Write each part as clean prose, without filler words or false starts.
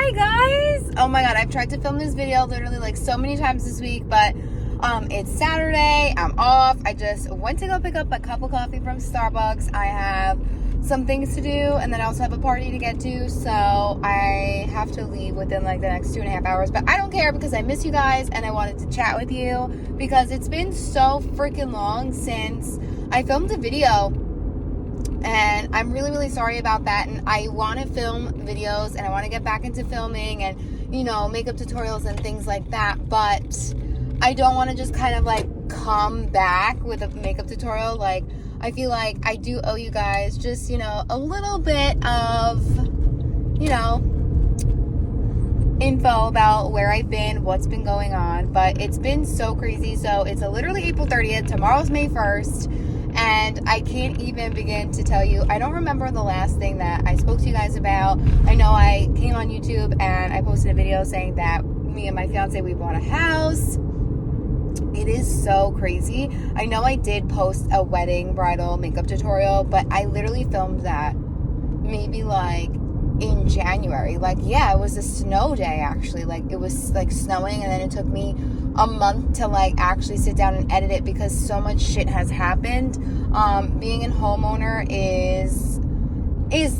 Hi guys! Oh my god, I've tried to film this video literally like so many times this week, but it's Saturday, I'm off. I just went to go pick up a cup of coffee from Starbucks. I have some things to do, and then I also have a party to get to, so I have to leave within like the next 2.5 hours, but I don't care because I miss you guys and I wanted to chat with you because it's been so freaking long since I filmed a video. And I'm really, really sorry about that. And I want to film videos and I want to get back into filming and, you know, makeup tutorials and things like that. But I don't want to just kind of like come back with a makeup tutorial. Like, I feel like I do owe you guys just, you know, a little bit of, you know, info about where I've been, what's been going on. But it's been so crazy. So it's literally April 30th. Tomorrow's May 1st. And I can't even begin to tell you. I don't remember the last thing that I spoke to you guys about. I know I came on YouTube and I posted a video saying that me and my fiance, we bought a house. It is so crazy. I know I did post a wedding bridal makeup tutorial, but I literally filmed that maybe like in January. Like, yeah, it was a snow day actually. Like, it was like snowing, and then it took me a month to like actually sit down and edit it because so much shit has happened. Being a homeowner is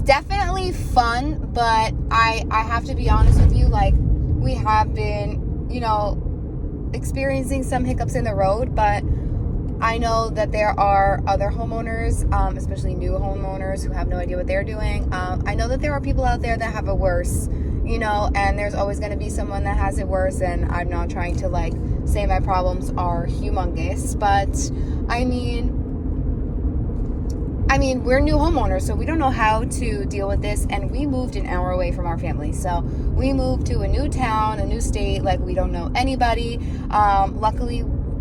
definitely fun, but I have to be honest with you, like, we have been, you know, experiencing some hiccups in the road, but I know that there are other homeowners, especially new homeowners who have no idea what they're doing. I know that there are people out there that have it worse, you know, and there's always going to be someone that has it worse, and I'm not trying to like say my problems are humongous, but I mean, we're new homeowners, so we don't know how to deal with this, and we moved an hour away from our family, so we moved to a new town, a new state, like we don't know anybody.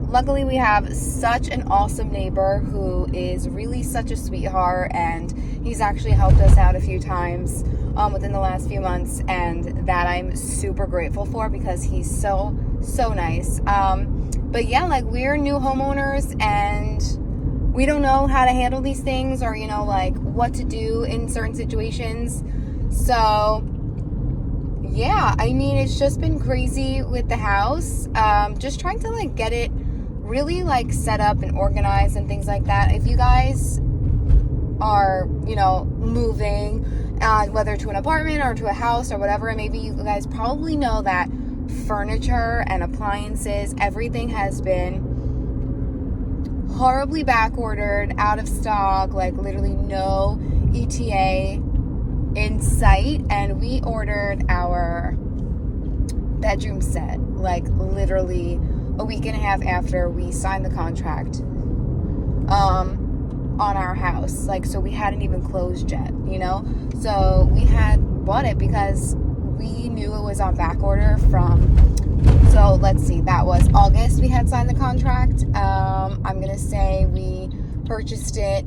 Luckily, we have such an awesome neighbor who is really such a sweetheart, and he's actually helped us out a few times within the last few months, and that I'm super grateful for because he's so nice. But yeah, like, we're new homeowners, and we don't know how to handle these things or, you know, like what to do in certain situations. So yeah, I mean, it's just been crazy with the house. Just trying to like get it really like set up and organized and things like that. If you guys are, you know, moving, whether to an apartment or to a house or whatever, maybe you guys probably know that furniture and appliances, everything has been horribly back ordered, out of stock, like literally no ETA in sight. And we ordered our bedroom set like literally a week and a half after we signed the contract on our house. Like, so we hadn't even closed yet, you know? So we had bought it because we knew it was on back order so let's see, that was August we had signed the contract. I'm gonna say we purchased it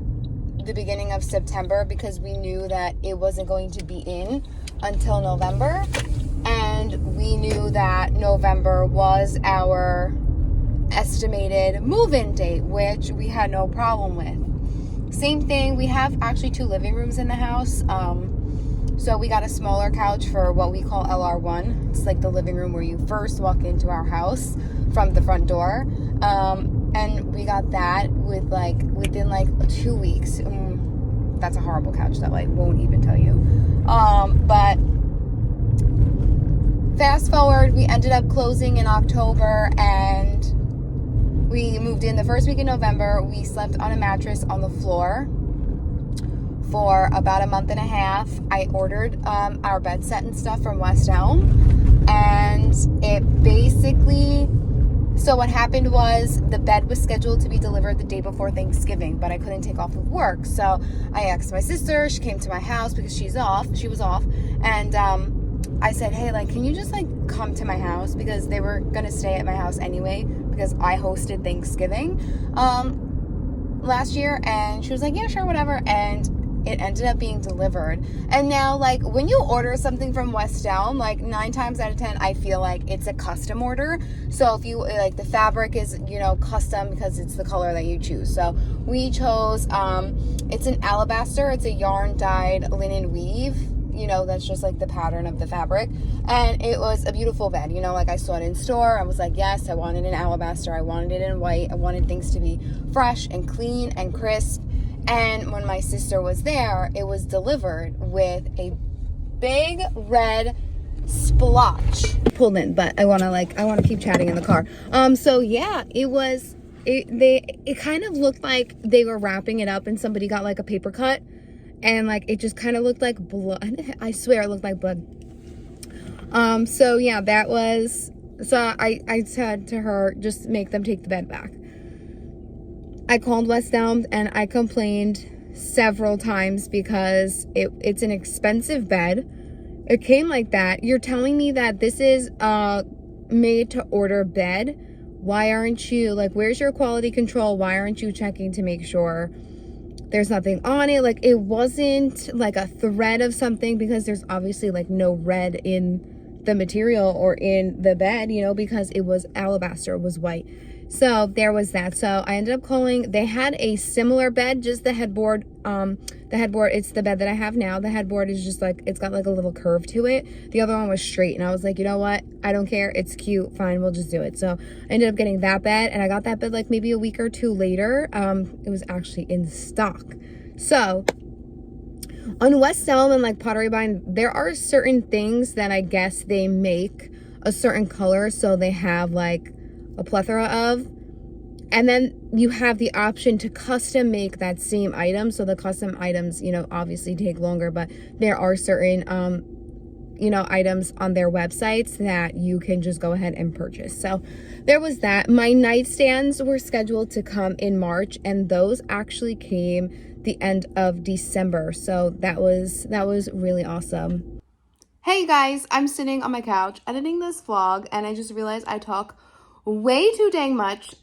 the beginning of September because we knew that it wasn't going to be in until November, and we knew that November was our estimated move-in date, which we had no problem with. Same thing, we have actually 2 living rooms in the house. So we got a smaller couch for what we call LR1. It's like the living room where you first walk into our house from the front door. And we got that within like 2 weeks. That's a horrible couch that I won't even tell you. But fast forward, we ended up closing in October, and we moved in the first week in November. We slept on a mattress on the floor for about a month and a half. I ordered our bed set and stuff from West Elm, and it basically, so what happened was the bed was scheduled to be delivered the day before Thanksgiving, but I couldn't take off of work. So I asked my sister, she came to my house because she was off, and I said, hey, like, can you just like come to my house, because they were gonna stay at my house anyway because I hosted Thanksgiving last year. And she was like, yeah, sure, whatever. And it ended up being delivered. And now, like, when you order something from West Elm, like 9 times out of 10, I feel like it's a custom order. So if you like, the fabric is, you know, custom because it's the color that you choose. So we chose, it's an alabaster, it's a yarn dyed linen weave. you know, that's just like the pattern of the fabric. And it was a beautiful bed, you know, like I saw it in store. I was like, yes, I wanted an alabaster. I wanted it in white. I wanted things to be fresh and clean and crisp. And when my sister was there, it was delivered with a big red splotch. Pulled in, but I want to keep chatting in the car. So yeah, it kind of looked like they were wrapping it up and somebody got like a paper cut, and like it just kind of looked like blood. I swear it looked like blood. So yeah, I said to her, just make them take the bed back. I called West Elm and I complained several times because it's an expensive bed. It came like that. You're telling me that this is a made to order bed. Why aren't you, like, where's your quality control? Why aren't you checking to make sure there's nothing on it? Like, it wasn't like a thread of something, because there's obviously like no red in the material or in the bed, you know, because it was alabaster, it was white. So there was that. So I ended up calling. They had a similar bed, just the headboard. It's the bed that I have now. The headboard is just like, it's got like a little curve to it. The other one was straight, and I was like, you know what? I don't care. It's cute. Fine, we'll just do it. So I ended up getting that bed, and I got that bed like maybe a week or two later. It was actually in stock. So on West Elm and like Pottery Barn, there are certain things that I guess they make a certain color, so they have like a plethora of, and then you have the option to custom make that same item. So the custom items, you know, obviously take longer, but there are certain you know, items on their websites that you can just go ahead and purchase. So there was that. My nightstands were scheduled to come in March, and those actually came the end of December. So that was really awesome. Hey guys, I'm sitting on my couch editing this vlog, and I just realized I talk way too dang much.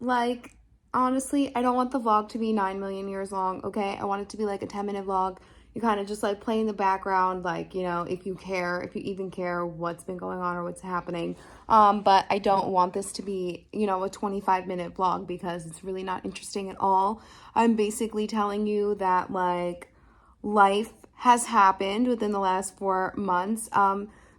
Like, honestly, I don't want the vlog to be 9 million years long, okay? I want it to be like a 10-minute vlog. You kind of just like play in the background, like, you know, if you even care what's been going on or what's happening. But I don't want this to be, you know, a 25-minute vlog, because it's really not interesting at all. I'm basically telling you that like life has happened within the last 4 months.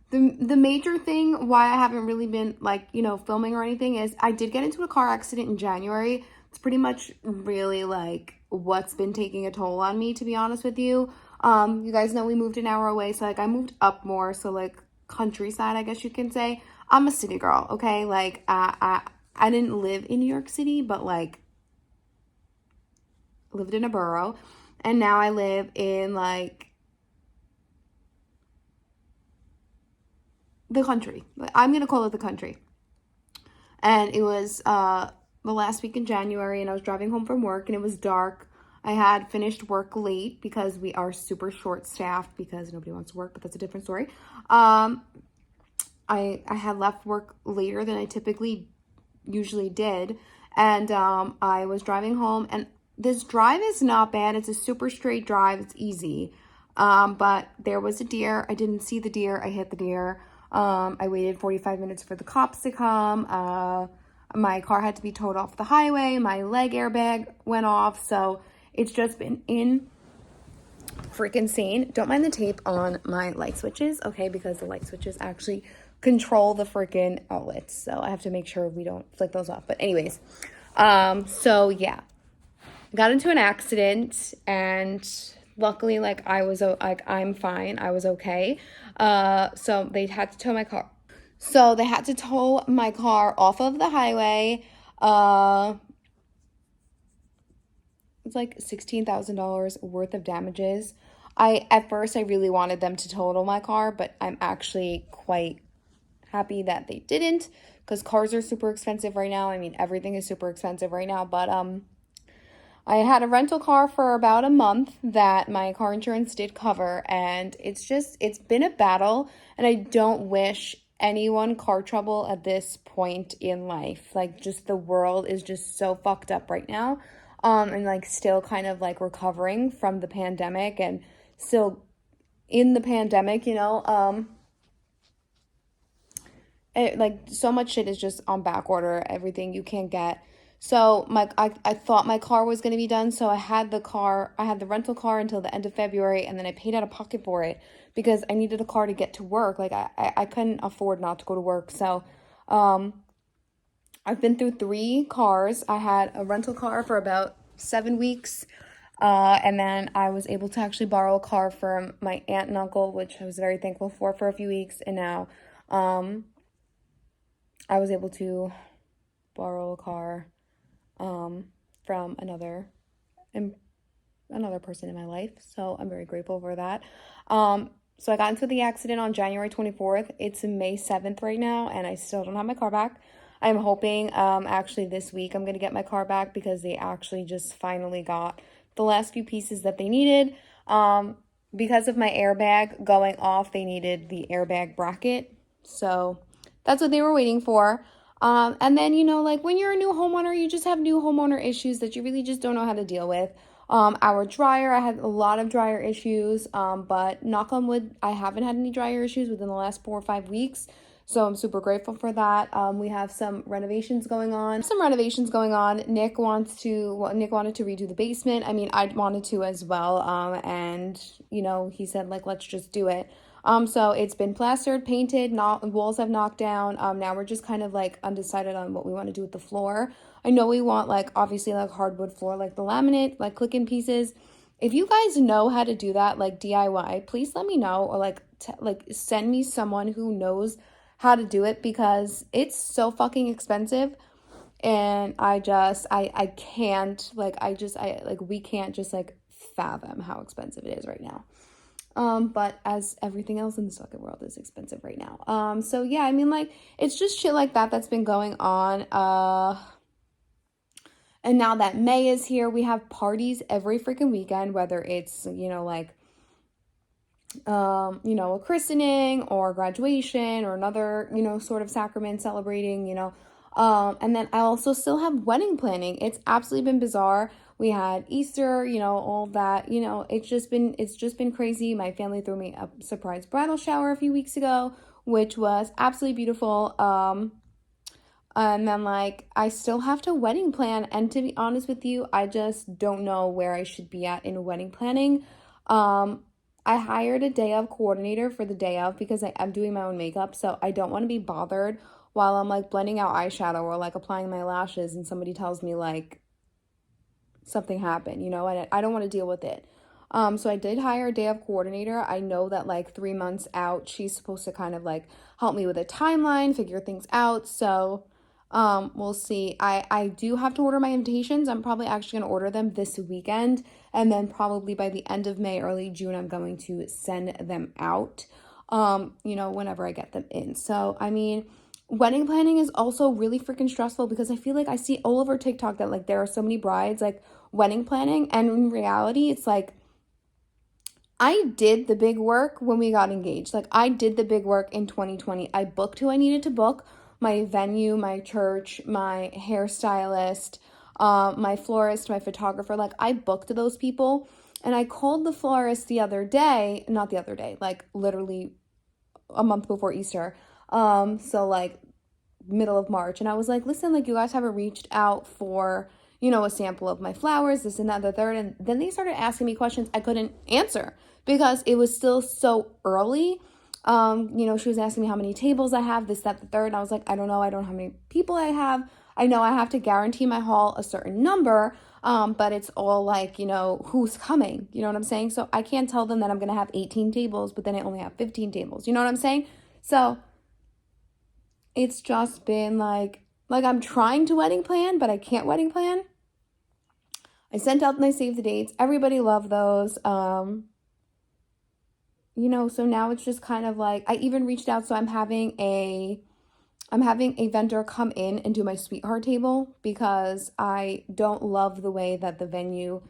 The major thing why I haven't really been like, you know, filming or anything is I did get into a car accident in January. It's pretty much really like what's been taking a toll on me, to be honest with you. You guys know we moved an hour away, so like I moved up more, so like countryside, I guess you can say. I'm a city girl, okay? Like I didn't live in New York City, but like lived in a borough, and now I live in like the country. I'm gonna call it the country. And it was the last week in January, and I was driving home from work, and it was dark. I had finished work late because we are super short-staffed because nobody wants to work, but that's a different story. I had left work later than I usually did, and I was driving home, and this drive is not bad. It's a super straight drive. It's easy. But there was a deer. I didn't see the deer. I hit the deer. I waited 45 minutes for the cops to come. My car had to be towed off the highway. My leg airbag went off. So it's just been freaking insane. Don't mind the tape on my light switches, okay? Because the light switches actually control the freaking outlets. So I have to make sure we don't flick those off. But anyways, so yeah, got into an accident, and luckily, like I'm fine. I was okay. So they had to tow my car. So they had to tow my car off of the highway. It's like $16,000 worth of damages. At first I really wanted them to total my car, but I'm actually quite happy that they didn't, because cars are super expensive right now. I mean, everything is super expensive right now, but I had a rental car for about a month that my car insurance did cover, and it's been a battle, and I don't wish anyone car trouble at this point in life. Like, just the world is just so fucked up right now, and like still kind of like recovering from the pandemic, and still in the pandemic, you know. Like so much shit is just on back order. Everything you can't get So I thought my car was going to be done. So I had the rental car until the end of February, and then I paid out of pocket for it because I needed a car to get to work. Like I couldn't afford not to go to work. So I've been through 3 cars. I had a rental car for about 7 weeks. And then I was able to actually borrow a car from my aunt and uncle, which I was very thankful for a few weeks. And now I was able to borrow a car from another person in my life. So I'm very grateful for that. So I got into the accident on January 24th. It's May 7th right now, and I still don't have my car back. I'm hoping actually this week I'm going to get my car back because they actually just finally got the last few pieces that they needed. Because of my airbag going off, they needed the airbag bracket. So that's what they were waiting for. And then, like when you're a new homeowner, you just have new homeowner issues that you really just don't know how to deal with. Our dryer, I had a lot of dryer issues, but knock on wood, I haven't had any dryer issues within the last 4 or 5 weeks. So I'm super grateful for that. We have some renovations going on. Nick wanted to redo the basement. I mean, I wanted to as well. And he said like, let's just do it. So it's been plastered, painted, walls have knocked down. Now we're just kind of like undecided on what we want to do with the floor. I know we want like obviously like hardwood floor, like the laminate, like click-in pieces. If you guys know how to do that, like DIY, please let me know, or like send me someone who knows how to do it because it's so fucking expensive. And I can't we can't just like fathom how expensive it is right now. But as everything else in the fucking world is expensive right now. So yeah, I mean, like, it's just shit like that that's been going on. And now that May is here, we have parties every freaking weekend, whether it's, a christening or graduation or another, sort of sacrament celebrating, and then I also still have wedding planning. It's absolutely been bizarre. We had Easter, all that, it's just been crazy. My family threw me a surprise bridal shower a few weeks ago, which was absolutely beautiful. And then like I still have to wedding plan, and to be honest with you, I just don't know where I should be at in wedding planning. I hired a day of coordinator for the day of because I am doing my own makeup, so I don't want to be bothered while I'm like blending out eyeshadow or like applying my lashes and somebody tells me like something happened, and I don't want to deal with it. So I did hire a day of coordinator. I know that like 3 months out, she's supposed to kind of like help me with a timeline, figure things out. So we'll see. I do have to order my invitations. I'm probably actually going to order them this weekend. And then probably by the end of May, early June, I'm going to send them out, whenever I get them in. So, I mean, wedding planning is also really freaking stressful because I feel like I see all over TikTok that like there are so many brides like wedding planning. And in reality, it's like, I did the big work when we got engaged. Like I did the big work in 2020. I booked who I needed to book, my venue, my church, my hairstylist, my florist, my photographer. Like I booked those people, and I called the florist not the other day, like literally a month before Easter. So like middle of March, and I was like, listen, like you guys haven't reached out for, a sample of my flowers, this and that, the third. And then they started asking me questions I couldn't answer because it was still so early. She was asking me how many tables I have, this, that, the third. And I was like, I don't know. I don't know how many people I have. I know I have to guarantee my hall a certain number, but it's all like, who's coming, you know what I'm saying? So I can't tell them that I'm going to have 18 tables, but then I only have 15 tables. You know what I'm saying? So it's just been like I'm trying to wedding plan, but I can't wedding plan. I sent out my save the dates. Everybody loved those. So now it's just kind of like, I even reached out. So I'm having a vendor come in and do my sweetheart table because I don't love the way that the venue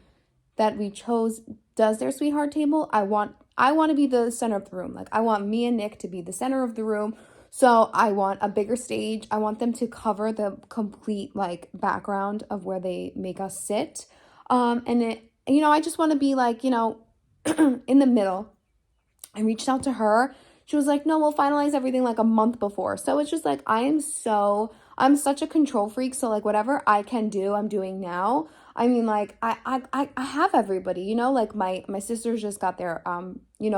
that we chose does their sweetheart table. I want to be the center of the room. Like I want me and Nick to be the center of the room. So I want a bigger stage. I want them to cover the complete like background of where they make us sit. And I just want to be like, in the middle. I reached out to her. She was like, no, we'll finalize everything like a month before. So it's just like, I'm such a control freak. So like whatever I can do, I'm doing now. I mean, like I have everybody, you know, like my sisters just got their,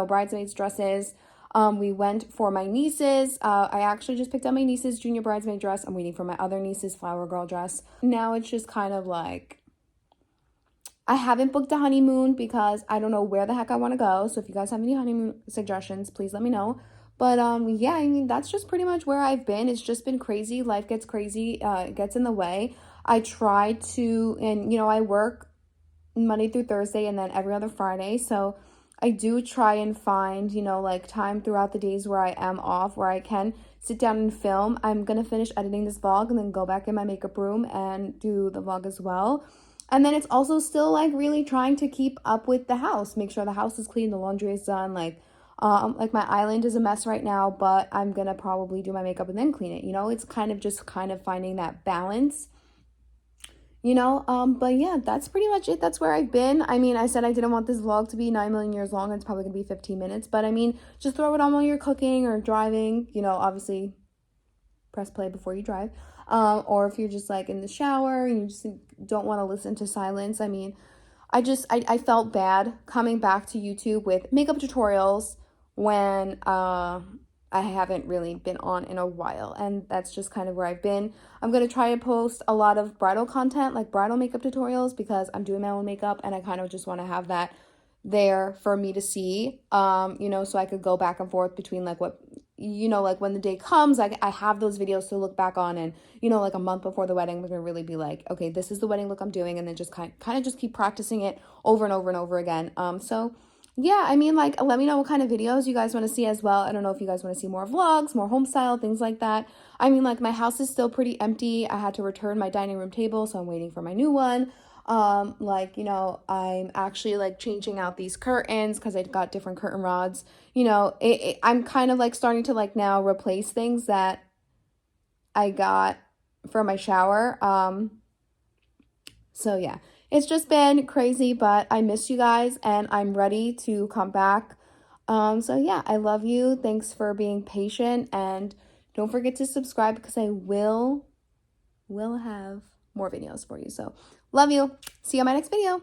bridesmaids dresses. We went for my nieces. I actually just picked up my niece's junior bridesmaid dress. I'm waiting for my other niece's flower girl dress. Now it's just kind of like, I haven't booked a honeymoon because I don't know where the heck I want to go. So if you guys have any honeymoon suggestions, please let me know. But yeah, I mean, that's just pretty much where I've been. It's just been crazy. Life gets crazy, it gets in the way. I try to, and I work Monday through Thursday and then every other Friday. So I do try and find, like time throughout the days where I am off, where I can sit down and film. I'm going to finish editing this vlog and then go back in my makeup room and do the vlog as well. And then it's also still like really trying to keep up with the house, make sure the house is clean, the laundry is done, like my island is a mess right now, but I'm gonna probably do my makeup and then clean it. It's kind of just kind of finding that balance. But yeah, that's pretty much it. That's where I've been. I mean, I said I didn't want this vlog to be 9 million years long. It's probably gonna be 15 minutes, but I mean, just throw it on while you're cooking or driving. Obviously press play before you drive. Or if you're just like in the shower and you just don't want to listen to silence. I mean, I felt bad coming back to YouTube with makeup tutorials when I haven't really been on in a while, and that's just kind of where I've been. I'm going to try to post a lot of bridal content, like bridal makeup tutorials, because I'm doing my own makeup and I kind of just want to have that there for me to see, so I could go back and forth between like what, like when the day comes, I have those videos to look back on, and, like a month before the wedding, we're going to really be like, okay, this is the wedding look I'm doing, and then just kind of just keep practicing it over and over and over again. So yeah, I mean, like, let me know what kind of videos you guys want to see as well. I don't know if you guys want to see more vlogs, more home style, things like that. I mean, like, my house is still pretty empty. I had to return my dining room table, so I'm waiting for my new one. I'm actually like changing out these curtains because I got different curtain rods. I'm kind of like starting to like now replace things that I got for my shower. So yeah, it's just been crazy, but I miss you guys and I'm ready to come back. So yeah, I love you. Thanks for being patient, and don't forget to subscribe because I will have more videos for you. So love you. See you on my next video.